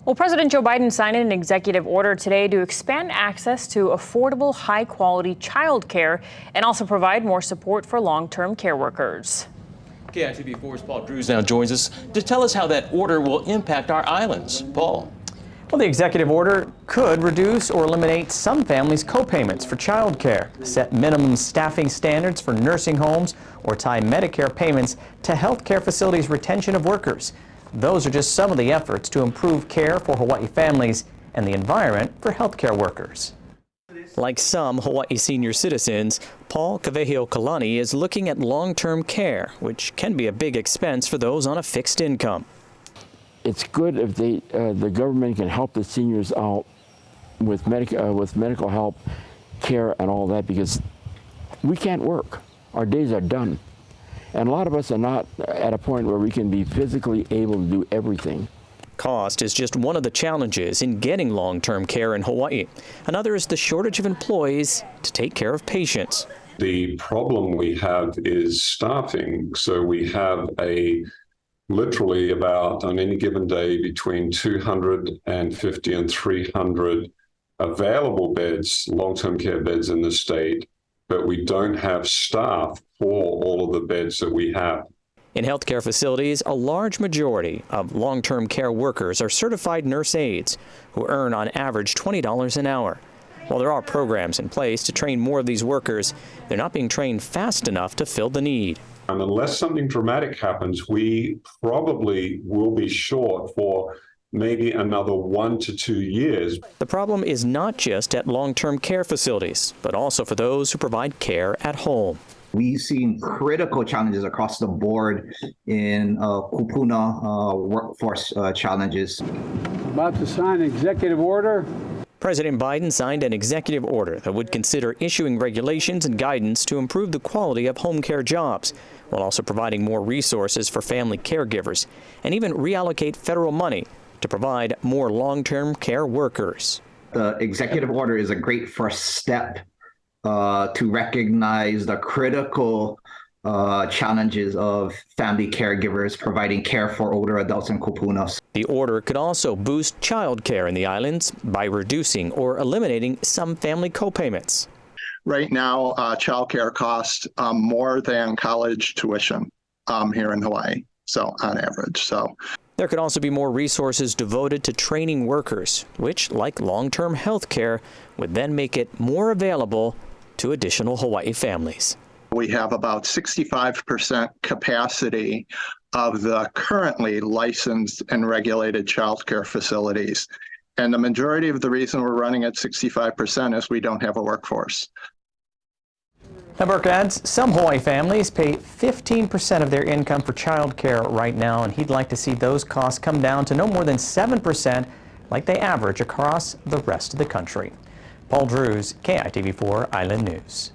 Well, President Joe Biden signed an executive order today to expand access to affordable, high-quality child care and also provide more support for long-term care workers. KITV4's Paul Drews now joins us to tell us how that order will impact our islands. Paul. Well, the executive order could reduce or eliminate some families' co-payments for child care, set minimum staffing standards for nursing homes, or tie Medicare payments to health care facilities' retention of workers. Those are just some of the efforts to improve care for Hawaii families and the environment for healthcare workers. Like some Hawaii senior citizens, Paul Kavehio-Kalani is looking at long-term care, which can be a big expense for those on a fixed income. It's good if the government can help the seniors out with medical help, care, and all that, because we can't work. Our days are done. And a lot of us are not at a point where we can be physically able to do everything. Cost is just one of the challenges in getting long-term care in Hawaii. Another is the shortage of employees to take care of patients. The problem we have is staffing. So we have literally about, on any given day, between 250 and 300 available beds, long-term care beds in the state, but we don't have staff for all of the beds that we have. In healthcare facilities, a large majority of long-term care workers are certified nurse aides who earn on average $20 an hour. While there are programs in place to train more of these workers, they're not being trained fast enough to fill the need. And unless something dramatic happens, we probably will be short for maybe another 1 to 2 years. The problem is not just at long-term care facilities, but also for those who provide care at home. We've seen critical challenges across the board in kupuna workforce challenges. About to sign an executive order. President Biden signed an executive order that would consider issuing regulations and guidance to improve the quality of home care jobs, while also providing more resources for family caregivers, and even reallocate federal money to provide more long-term care workers. The executive order is a great first step to recognize the critical challenges of family caregivers providing care for older adults and kupunas. The order could also boost child care in the islands by reducing or eliminating some family co-payments. Right now, child care costs more than college tuition here in Hawaii, so on average. There could also be more resources devoted to training workers, which, like long-term health care, would then make it more available to additional Hawaii families. We have about 65% capacity of the currently licensed and regulated child care facilities. And the majority of the reason we're running at 65% is we don't have a workforce. Now, Burke adds, some Hawaii families pay 15% of their income for child care right now, and he'd like to see those costs come down to no more than 7% like they average across the rest of the country. Paul Drews, KITV4 Island News.